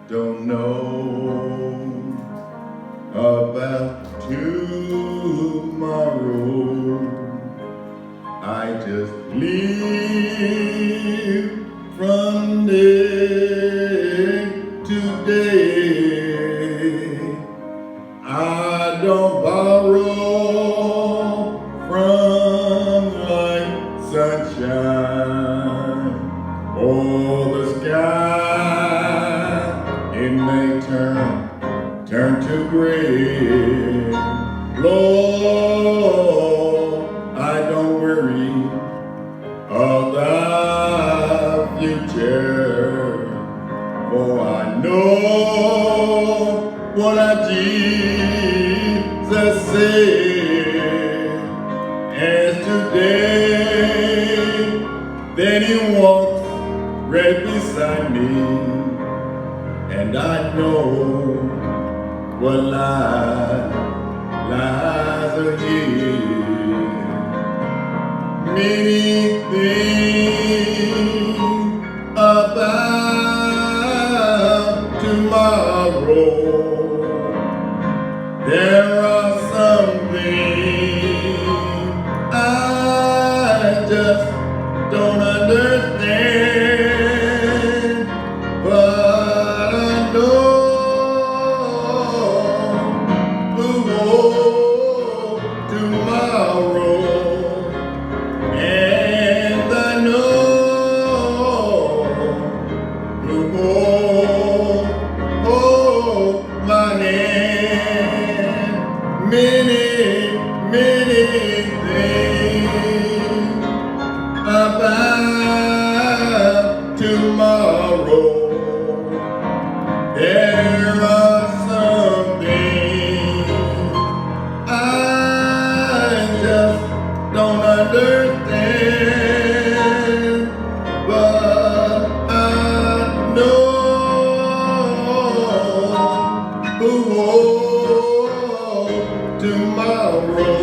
Don't know about tomorrow. I just live from day to day. I don't borrow from light, sunshine, or the sky. It may turn to gray. Lord, I don't worry of the future, for I know what our Jesus said. As today, then He walks right beside me, and I know what lies ahead. Many things about tomorrow. There are some things I just don't understand, but I know who holds tomorrow, and I know who holds my hand. Many things about tomorrow. There are some things I just don't understand, but I know who holds tomorrow,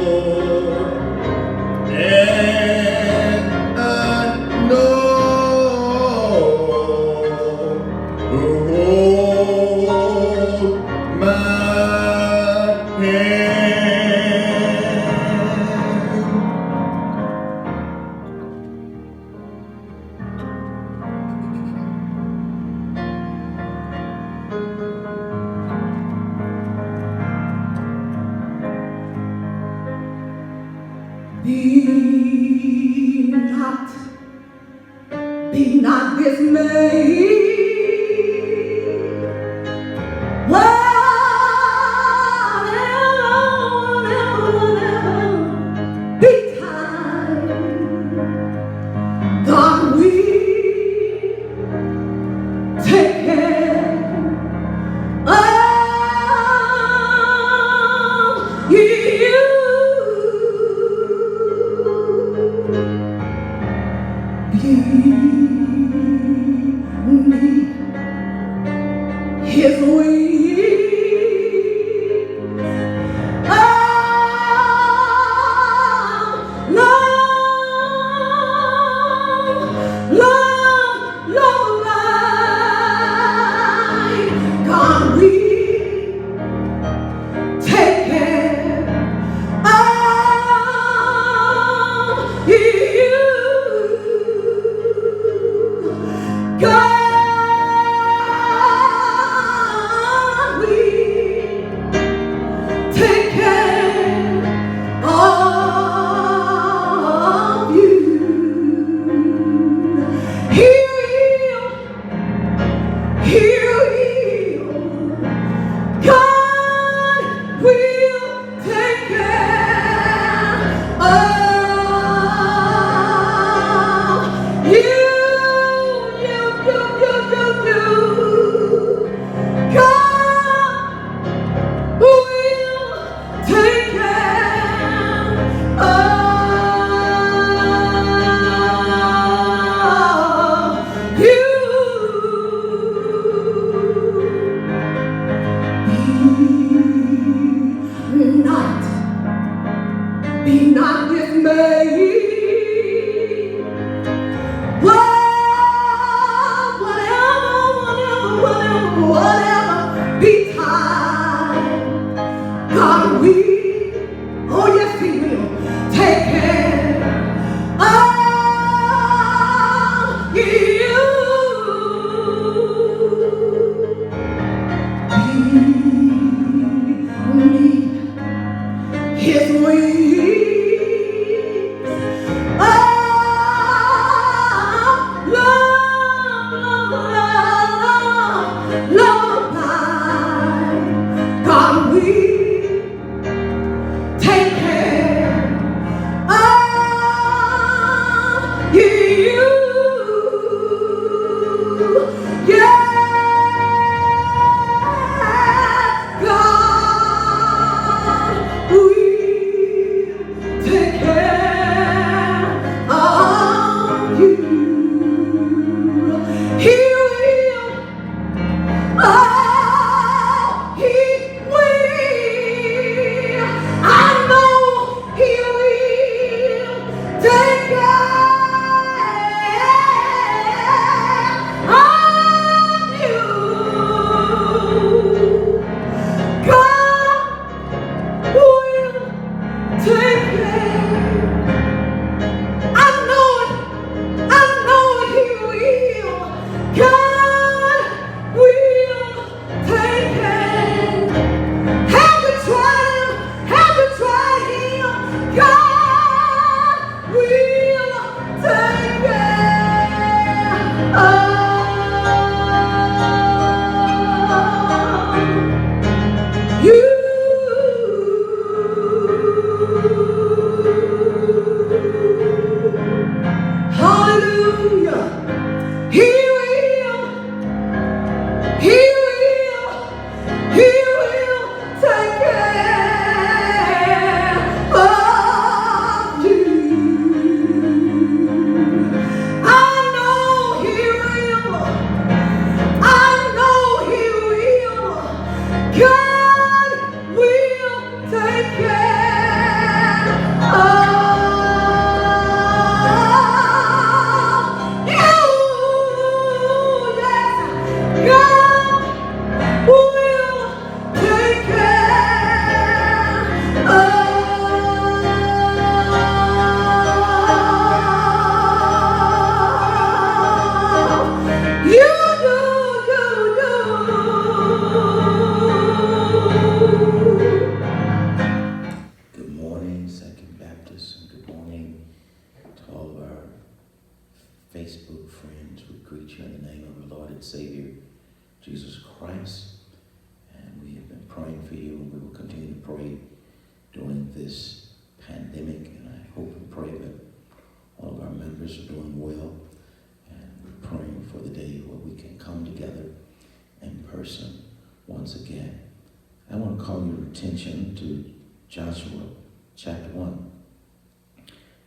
and I know who holds my hand. Be not dismayed. Whatever betide, God will take care of you. be not dismayed. Whatever betide, God will, oh yes He will, take care of you. Beneath His wings, love, God will take care of you. Yeah, God will take care of you. He will. Oh, He will. I know He will take care of you. God will take care. I know it. I know He will. God will take care. Have you tried Him? Have you tried Him? God will take care of you. Hallelujah. He will. He will. He will take care of you. I know He will. I know He will. God will take care of you. Yes, God will take care of you. Good morning, Second Baptist, and good morning to all of our Facebook friends. We greet you in the name of our Lord and Savior, Jesus Christ. And we have been praying for you, and we will continue to pray during this pandemic. And I hope and pray that all of our members are doing well. And we're praying for the day where we can come together in person once again. I want to call your attention to Joshua chapter 1.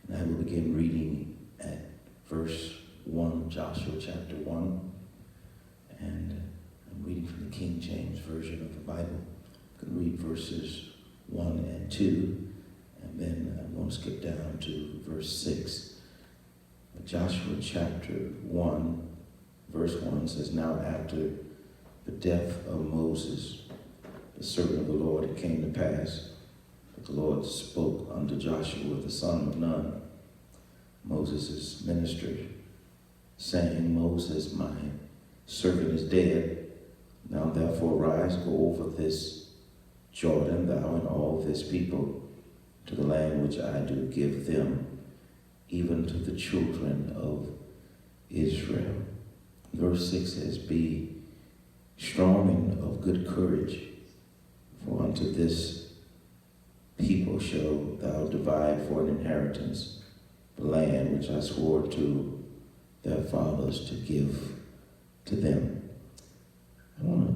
And I will begin reading at verse 1, Joshua chapter 1. And I'm reading from the King James Version of the Bible. I can read verses 1 and 2, and then I'm going to skip down to verse 6. Joshua chapter 1, verse 1 says, Now after the death of Moses, the servant of the Lord, it came to pass that the Lord spoke unto Joshua the son of Nun, Moses' minister, saying, Moses, my servant is dead. Now therefore rise, go over this Jordan, thou and all this people, to the land which I do give them, even to the children of Israel. Verse 6 says, Be strong and of good courage, for unto this people shall thou divide for an inheritance the land which I swore to their fathers to give to them. I want to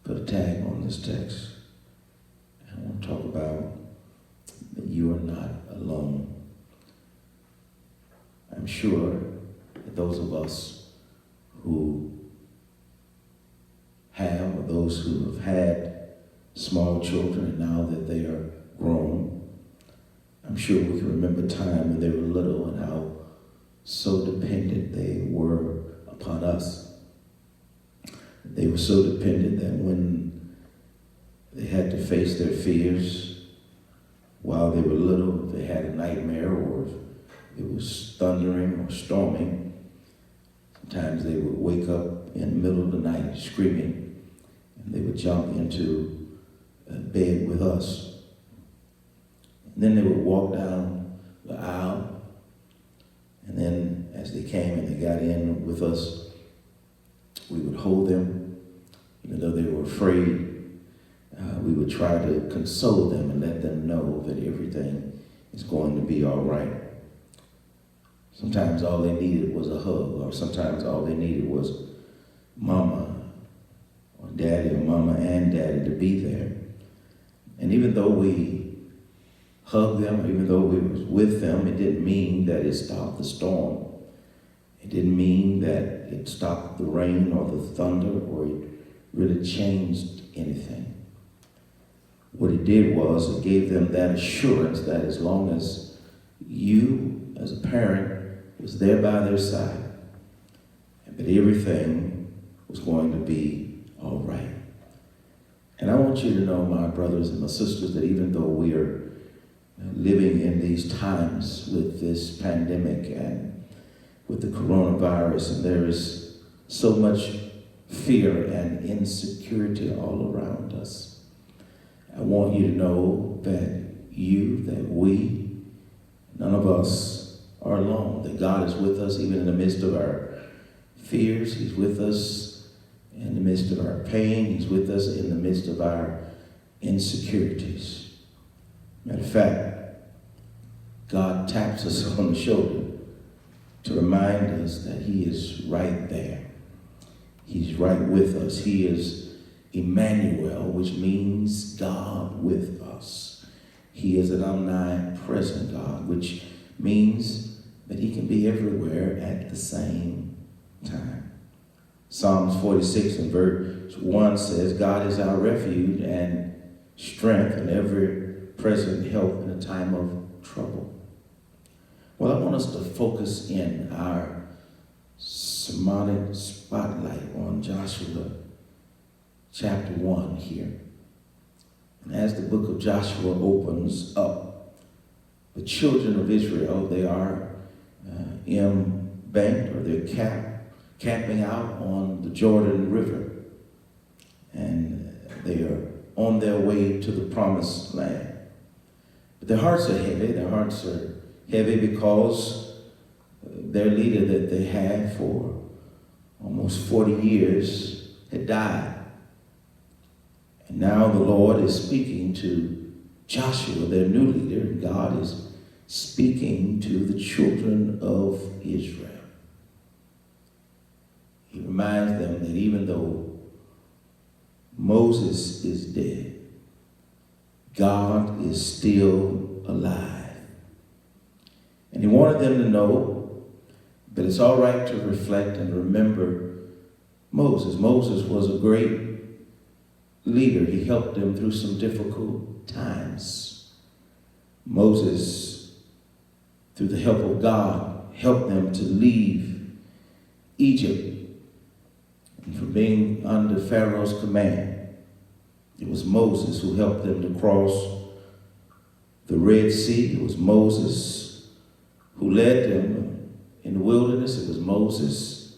put a tag on this text. I want to talk about that you are not alone. I'm sure that those of us who have, or those who have had small children and now that they are grown. I'm sure we can remember a time when they were little and how so dependent they were upon us. They were so dependent that when they had to face their fears while they were little, if they had a nightmare or if it was thundering or storming, sometimes they would wake up in the middle of the night screaming, and they would jump into bed with us. And then they would walk down the aisle, and then as they came and they got in with us, we would hold them, even though they were afraid. We would try to console them and let them know that everything is going to be all right. Sometimes all they needed was a hug, or sometimes all they needed was mama or daddy, or mama and daddy to be there. And even though we hugged them, or even though we were with them, it didn't mean that it stopped the storm. It didn't mean that it stopped the rain or the thunder, or it really changed anything. What it did was it gave them that assurance that as long as you, as a parent, was there by their side, and that everything was going to be all right. And I want you to know, my brothers and my sisters, that even though we are living in these times with this pandemic and with the coronavirus, and there is so much fear and insecurity all around us, I want you to know that we, none of us are alone, that God is with us even in the midst of our fears. He's with us in the midst of our pain. He's with us in the midst of our insecurities. Matter of fact, God taps us on the shoulder to remind us that He is right there. He's right with us. He is Emmanuel, which means God with us. He is an omnipresent God, which means that He can be everywhere at the same time. Psalms 46 and verse 1 says, God is our refuge and strength and ever present help in a time of trouble. Well, I want us to focus in our sermonic spotlight on Joshua chapter 1 here. And as the book of Joshua opens up, the children of Israel, they are embanked, or they're camping out on the Jordan River. And they are on their way to the promised land. But their hearts are heavy. Their hearts are heavy because their leader that they had for almost 40 years had died. And now the Lord is speaking to Joshua, their new leader, and God is speaking to the children of Israel. He reminds them that even though Moses is dead, God is still alive. And he wanted them to know that it's all right to reflect and remember Moses. Moses was a great leader. He helped them through some difficult times. Moses, through the help of God, helped them to leave Egypt and from being under Pharaoh's command. It was Moses who helped them to cross the Red Sea. It was Moses who led them in the wilderness. It was Moses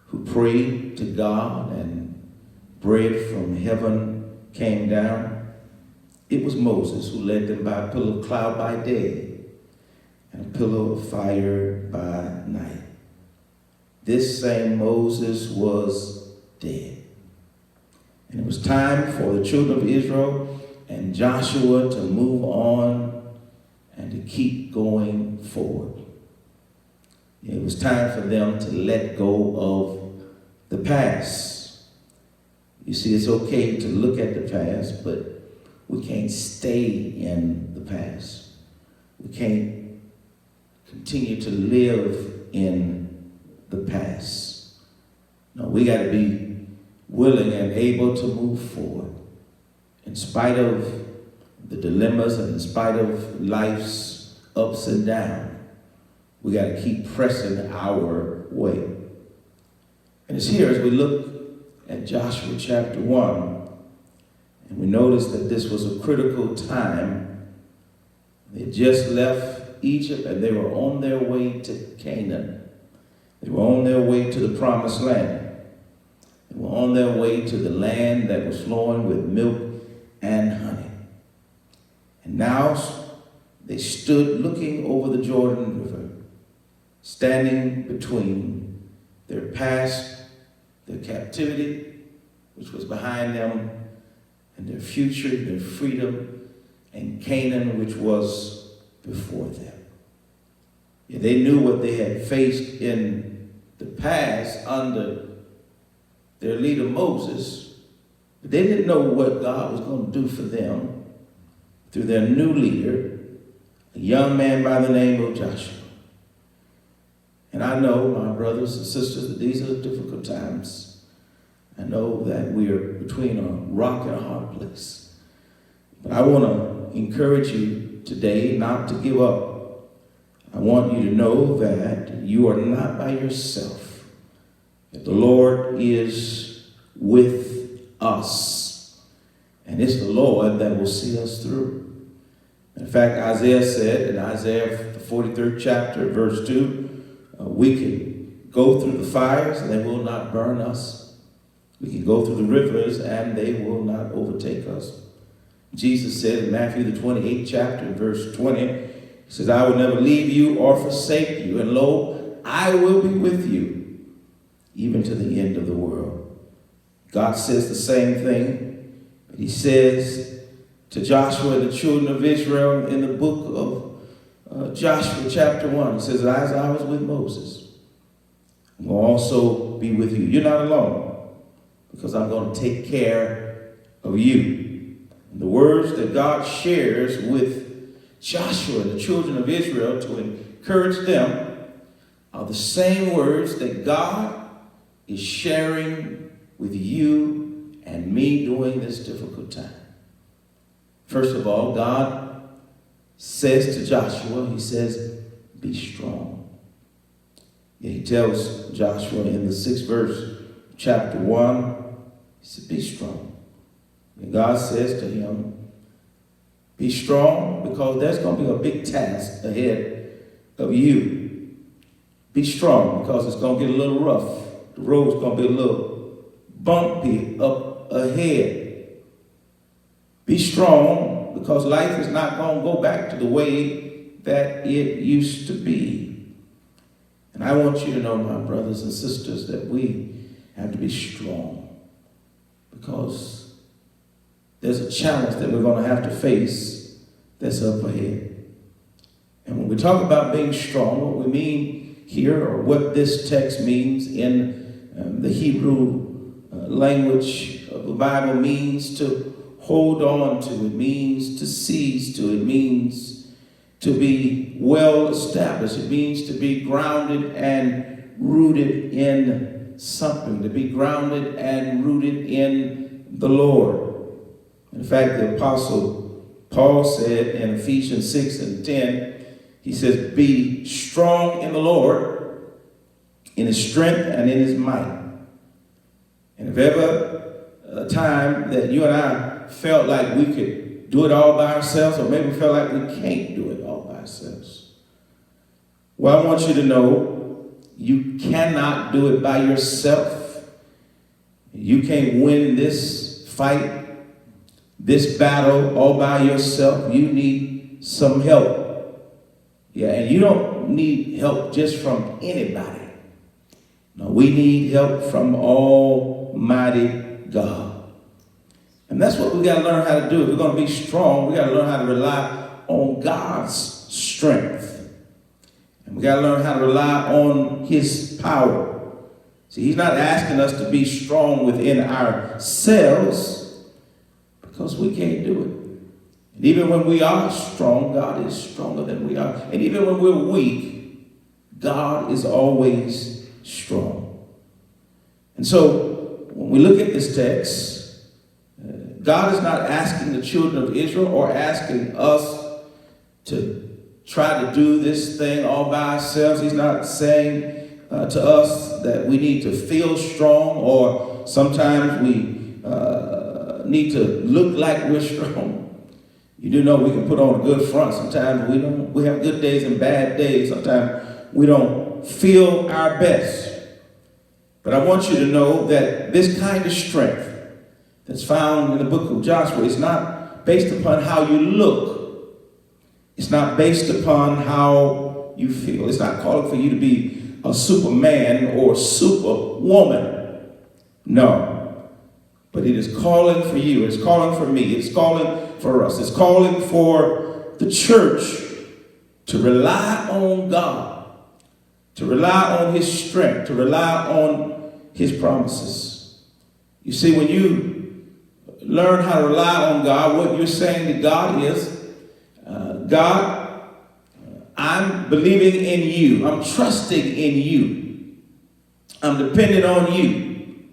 who prayed to God and bread from heaven came down. It was Moses who led them by a pillar of cloud by day and a pillar of fire by night. This same Moses was dead. And it was time for the children of Israel and Joshua to move on and to keep going forward. It was time for them to let go of the past. You see, it's okay to look at the past, but we can't stay in the past. We can't continue to live in the past. No, we got to be willing and able to move forward. In spite of the dilemmas and in spite of life's ups and downs, we got to keep pressing our way. And it's here as we look at Joshua chapter 1, and we notice that this was a critical time. They just left Egypt and they were on their way to Canaan. They were on their way to the promised land. They were on their way to the land that was flowing with milk and honey. And now they stood looking over the Jordan River, standing between their past, their captivity, which was behind them, and their future, their freedom, and Canaan, which was before them. Yeah, they knew what they had faced in the past under their leader Moses, but they didn't know what God was going to do for them through their new leader, a young man by the name of Joshua. And I know, my brothers and sisters, that these are difficult times. I know that we are between a rock and a hard place. But I want to encourage you today not to give up. I want you to know that you are not by yourself, that the Lord is with us. And it's the Lord that will see us through. In fact, Isaiah said in Isaiah the 43rd chapter, verse 2, we can go through the fires and they will not burn us. We can go through the rivers and they will not overtake us. Jesus said in Matthew the 28th chapter, verse 20, he says, I will never leave you or forsake you. And lo, I will be with you, even to the end of the world. God says the same thing. He says to Joshua and the children of Israel in the book of Joshua chapter 1, he says, as I was with Moses, I will also be with you. You're not alone, because I'm going to take care of you. And the words that God shares with Joshua and the children of Israel to encourage them are the same words that God is sharing with you and me during this difficult time. First of all, God says to Joshua, he says, be strong. Yeah, he tells Joshua in the 6th verse, chapter 1, he said, be strong. And God says to him, be strong, because there's going to be a big task ahead of you. Be strong, because it's going to get a little rough. The road's going to be a little bumpy up ahead. Be strong, because life is not going to go back to the way that it used to be. And I want you to know, my brothers and sisters, that we have to be strong, because there's a challenge that we're going to have to face that's up ahead. And when we talk about being strong, what we mean here, or what this text means in the Hebrew language of the Bible, means to hold on to. It means to seize to. It means to be well established. It means to be grounded and rooted in something, to be grounded and rooted in the Lord. In fact, the Apostle Paul said in Ephesians 6 and 10, he says, be strong in the Lord, in his strength and in his might. And if ever a time that you and I felt like we could do it all by ourselves, or maybe felt like we can't do it all by ourselves, well, I want you to know you cannot do it by yourself. You can't win this fight, this battle all by yourself. You need some help. Yeah, and you don't need help just from anybody. No, we need help from Almighty God. And that's what we got to learn how to do. If we're going to be strong, we got to learn how to rely on God's strength. And we got to learn how to rely on his power. See, he's not asking us to be strong within ourselves, because we can't do it. And even when we are strong, God is stronger than we are. And even when we're weak, God is always strong. And so when we look at this text, God is not asking the children of Israel or asking us to try to do this thing all by ourselves. He's not saying to us that we need to feel strong, or sometimes we need to look like we're strong. You do know we can put on a good front. Sometimes we don't. We have good days and bad days. Sometimes we don't feel our best. But I want you to know that this kind of strength that's found in the book of Joshua is not based upon how you look. It's not based upon how you feel. It's not calling for you to be a superman or superwoman. No. But it is calling for you. It's calling for me. It's calling for us. It's calling for the church to rely on God, to rely on his strength, to rely on his promises. You see, when you learn how to rely on God, what you're saying to God is, God, I'm believing in you. I'm trusting in you. I'm dependent on you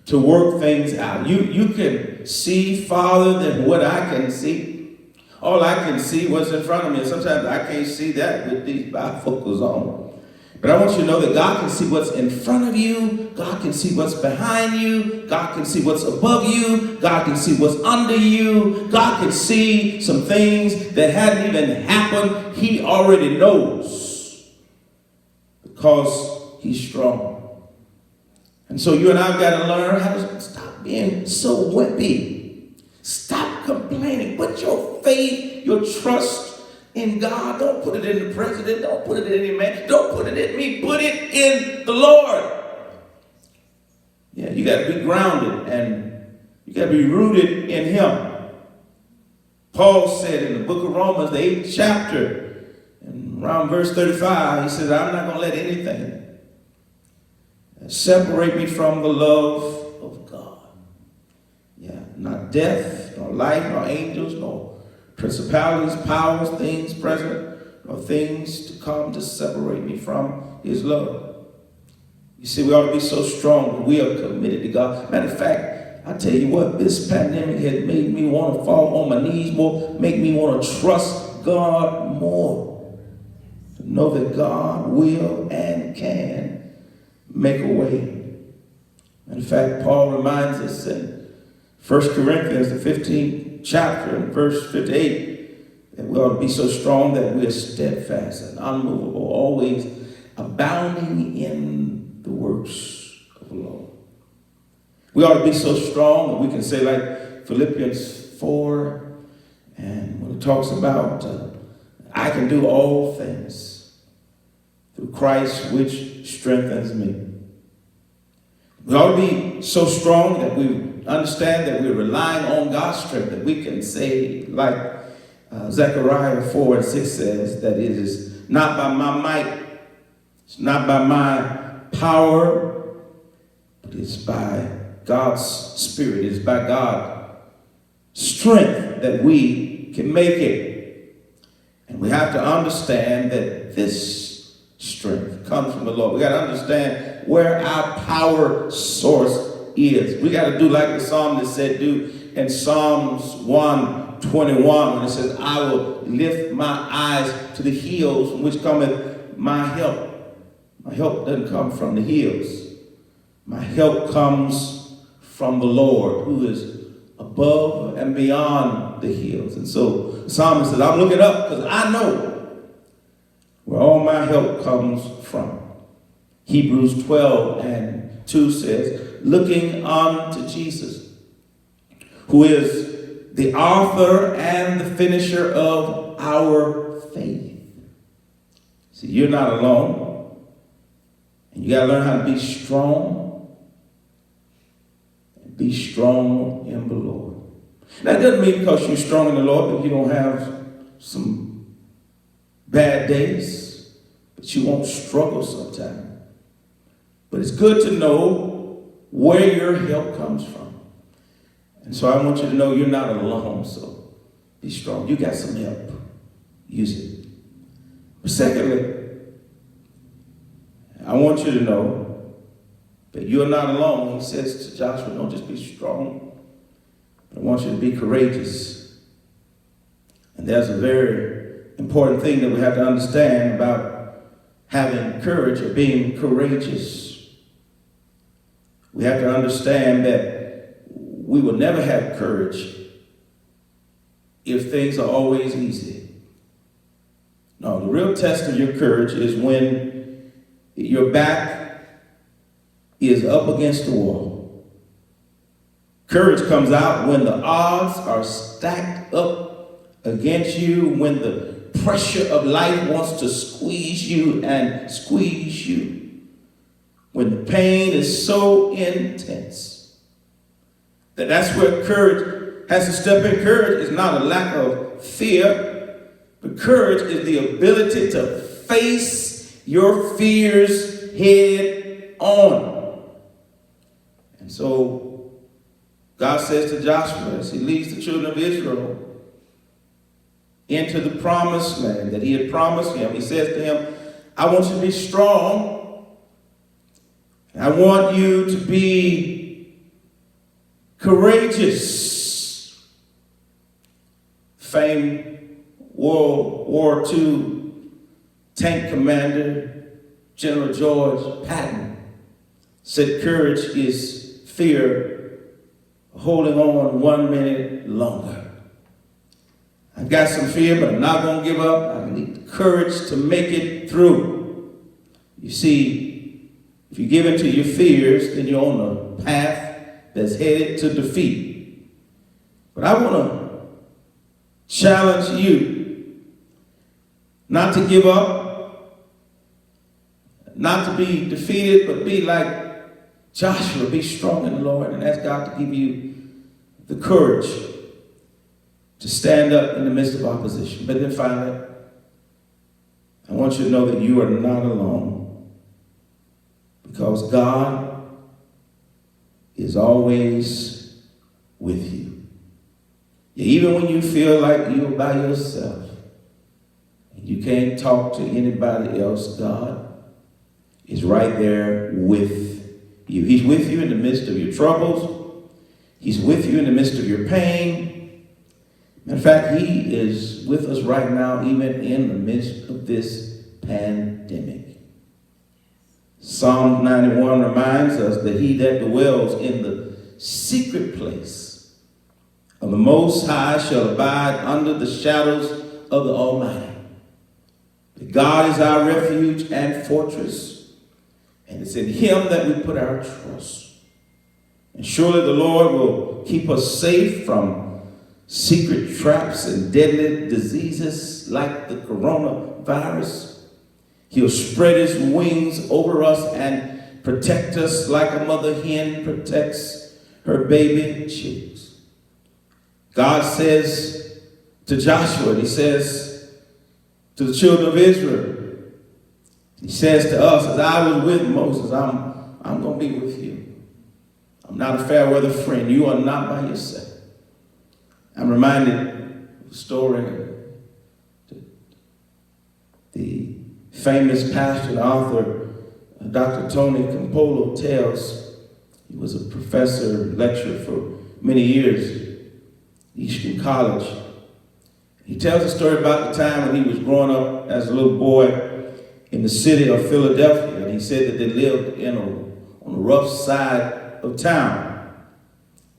to work things out. You can see farther than what I can see. All I can see what's in front of me. And sometimes I can't see that with these bifocals on. But I want you to know that God can see what's in front of you. God can see what's behind you. God can see what's above you. God can see what's under you. God can see some things that hadn't even happened. He already knows because he's strong. And so you and I have got to learn how to stop being so wimpy. Stop complaining. Put your faith, your trust in God. Don't put it in the president. Don't put it in any man. Don't put it in me. Put it in the Lord. Yeah, you got to be grounded and you got to be rooted in him. Paul said in the book of Romans, the 8th chapter, and around verse 35, he says, I'm not going to let anything separate me from the love of God. Yeah, not death, nor life, nor angels, nor principalities, powers, things present, or things to come to separate me from his love. You see, we ought to be so strong that we are committed to God. Matter of fact, I tell you what, this pandemic has made me want to fall on my knees more, make me want to trust God more. To know that God will and can make a way. In fact, Paul reminds us in 1 Corinthians, the 15th chapter, in verse 58, that we ought to be so strong that we are steadfast and unmovable, always abounding in the works of the Lord. We ought to be so strong that we can say, like Philippians 4, and when it talks about, I can do all things through Christ which strengthens me. We ought to be so strong that we understand that we're relying on God's strength, that we can say, like Zechariah 4 and 6 says, that it is not by my might, it's not by my power, but it's by God's Spirit, it's by God's strength that we can make it. And we have to understand that this strength comes from the Lord. We got to understand where our power source is. We got to do like the psalmist said, do in Psalms 121, when it says, I will lift my eyes to the hills from which cometh my help. My help doesn't come from the hills. My help comes from the Lord, who is above and beyond the hills. And so the psalmist says, I'm looking up because I know where all my help comes from. Hebrews 12 and 2 says, looking unto Jesus, who is the author and the finisher of our faith. See, you're not alone. And you got to learn how to be strong. And be strong in the Lord. That doesn't mean because you're strong in the Lord that you don't have some bad days, but you won't struggle sometimes. But it's good to know where your help comes from. And so I want you to know you're not alone, so be strong. You got some help. Use it. But secondly, I want you to know But you're not alone. He says to Joshua, don't just be strong, but I want you to be courageous. And there's a very important thing that we have to understand about having courage or being courageous. We have to understand that we will never have courage if things are always easy. No, the real test of your courage is when your back is up against the wall. Courage comes out when the odds are stacked up against you, when the pressure of life wants to squeeze you and squeeze you, when the pain is so intense. That's where courage has to step in. Courage is not a lack of fear, but courage is the ability to face your fears head on. And so God says to Joshua as he leads the children of Israel into the promised land that he had promised him, he says to him, I want you to be strong. I want you to be courageous. Famed World War II tank commander General George Patton said courage is fear holding on 1 minute longer. I've got some fear, but I'm not going to give up. I need the courage to make it through. You see, if you give in to your fears, then you're on a path that's headed to defeat. But I want to challenge you not to give up, not to be defeated, but be like Joshua, be strong in the Lord, and ask God to give you the courage to stand up in the midst of opposition. But then finally, I want you to know that you are not alone, because God is always with you. Even when you feel like you're by yourself and you can't talk to anybody else, God is right there with you. He's with you in the midst of your troubles. He's with you in the midst of your pain. In fact, he is with us right now, even in the midst of this pandemic. Psalm 91 reminds us that he that dwells in the secret place of the Most High shall abide under the shadows of the Almighty. That God is our refuge and fortress, and it's in him that we put our trust. And surely the Lord will keep us safe from secret traps and deadly diseases like the coronavirus. He'll spread his wings over us and protect us like a mother hen protects her baby chicks. God says to Joshua, and he says to the children of Israel, he says to us, as I was with Moses, I'm going to be with you. I'm not a fair weather friend. You are not by yourself. I'm reminded of a story the famous pastor and author, Dr. Tony Campolo, tells. He was a professor, lecturer for many years at Eastern College. He tells a story about the time when he was growing up as a little boy in the city of Philadelphia, and he said that they lived on the rough side of town,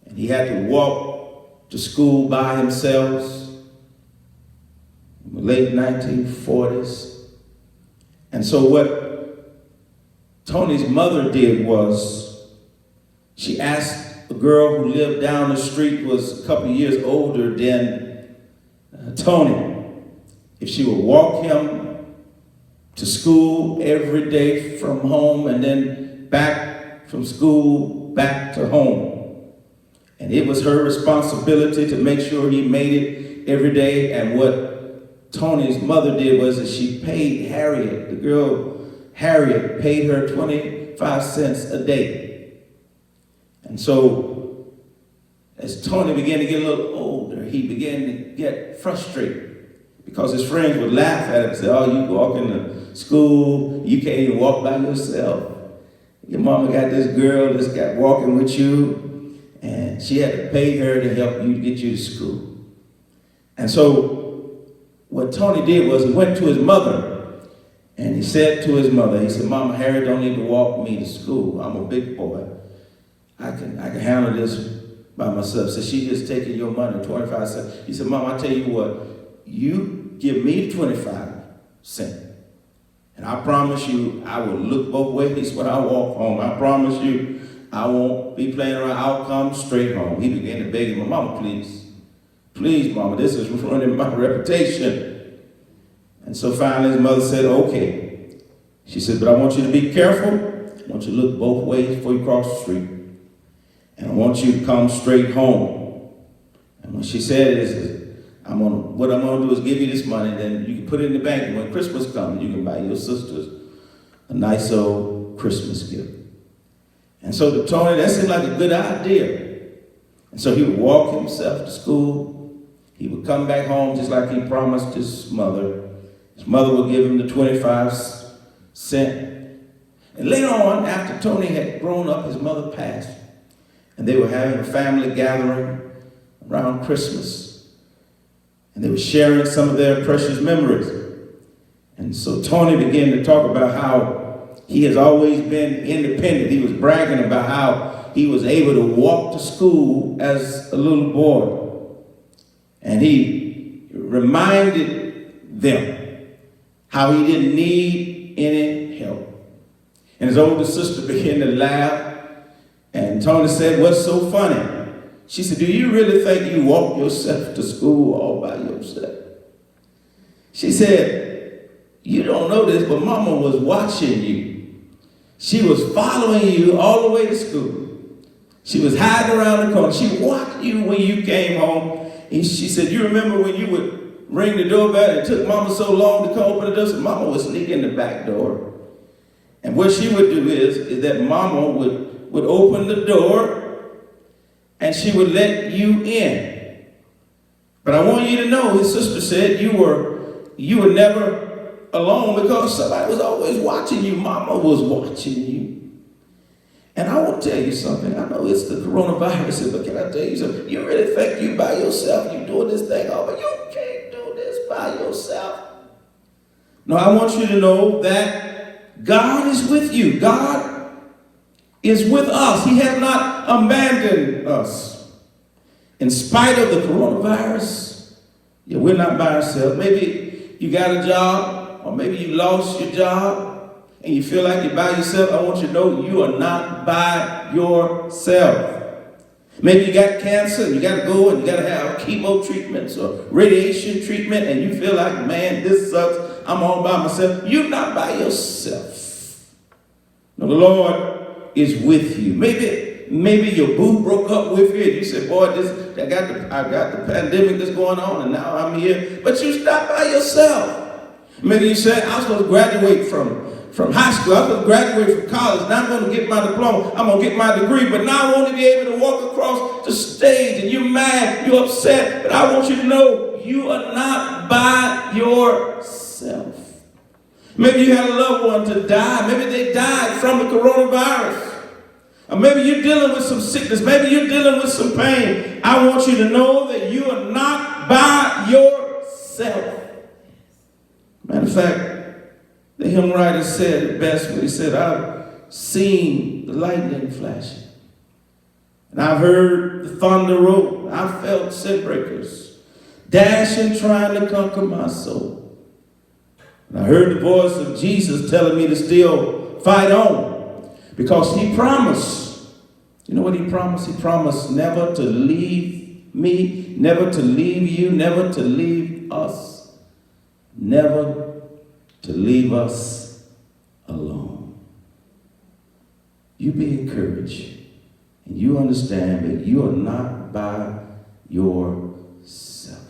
and he had to walk to school by himself in the late 1940s. And so what Tony's mother did was she asked a girl who lived down the street, was a couple years older than Tony, if she would walk him to school every day from home, and then back from school back to home. And it was her responsibility to make sure he made it every day. And what Tony's mother did was that she paid Harriet, the girl Harriet, paid her 25 cents a day. And so as Tony began to get a little older, he began to get frustrated because his friends would laugh at him and say, oh, you walk into school, you can't even walk by yourself. Your mama got this girl that's got walking with you, and she had to pay her to help you get you to school. And so what Tony did was he went to his mother, and he said to his mother, he said, Mama, Harry don't need to walk me to school. I'm a big boy. I can handle this by myself. So she just taking your money, 25 cents. He said, Mom, I tell you what, you give me 25 cents. And I promise you, I will look both ways when I walk home. I promise you, I won't be playing around. I'll come straight home. He began to beg him, Mama, please. Please, Mama, this is ruining my reputation. And so finally his mother said, okay. She said, but I want you to be careful. I want you to look both ways before you cross the street. And I want you to come straight home. And when she said this, what I'm going to do is give you this money, then you can put it in the bank, and when Christmas comes, you can buy your sisters a nice old Christmas gift. And so to Tony, that seemed like a good idea. And so he would walk himself to school. He would come back home just like he promised his mother. His mother would give him the 25 cents. And later on, after Tony had grown up, his mother passed. And they were having a family gathering around Christmas. And they were sharing some of their precious memories. And so Tony began to talk about how he has always been independent. He was bragging about how he was able to walk to school as a little boy. And he reminded them how he didn't need any help. And his older sister began to laugh. And Tony said, what's so funny? She said, do you really think you walk yourself to school all by yourself? She said, you don't know this, but Mama was watching you. She was following you all the way to school. She was hiding around the corner. She watched you when you came home. And she said, you remember when you would ring the doorbell and it took Mama so long to come open the door? So Mama would sneak in the back door. And what she would do is that Mama would open the door and she would let you in. But I want you to know, his sister said, you were never alone because somebody was always watching you. Mama was watching you. And I will tell you something. I know it's the coronavirus, but can I tell you something? You really think you by yourself, you doing this thing, but you can't do this by yourself. No, I want you to know that God is with you. God is with us. He has not abandoned us. In spite of the coronavirus, we're not by ourselves. Maybe you got a job, or maybe you lost your job, and you feel like you're by yourself. I want you to know you are not by yourself. Maybe you got cancer, and you got to go and you got to have chemo treatments or radiation treatment, and you feel like, man, this sucks. I'm all by myself. You're not by yourself. No, the Lord is with you. Maybe your boo broke up with you and you said, boy, I got the pandemic that's going on and now I'm here. But you're not by yourself. Maybe you said, I'm supposed to graduate from high school. I'm supposed to graduate from college. Now I'm going to get my diploma. I'm going to get my degree. But now I want to be able to walk across the stage and you're mad, you're upset. But I want you to know you are not by yourself. Maybe you had a loved one to die. Maybe they died from the coronavirus. Or maybe you're dealing with some sickness. Maybe you're dealing with some pain. I want you to know that you are not by yourself. Matter of fact, the hymn writer said it best when he said, I've seen the lightning flashing. And I've heard the thunder roll. I've felt sin breakers dashing, trying to conquer my soul. And I heard the voice of Jesus telling me to still fight on because he promised. You know what he promised? He promised never to leave me, never to leave you, never to leave us, never to leave us alone. You be encouraged and you understand that you are not by yourself.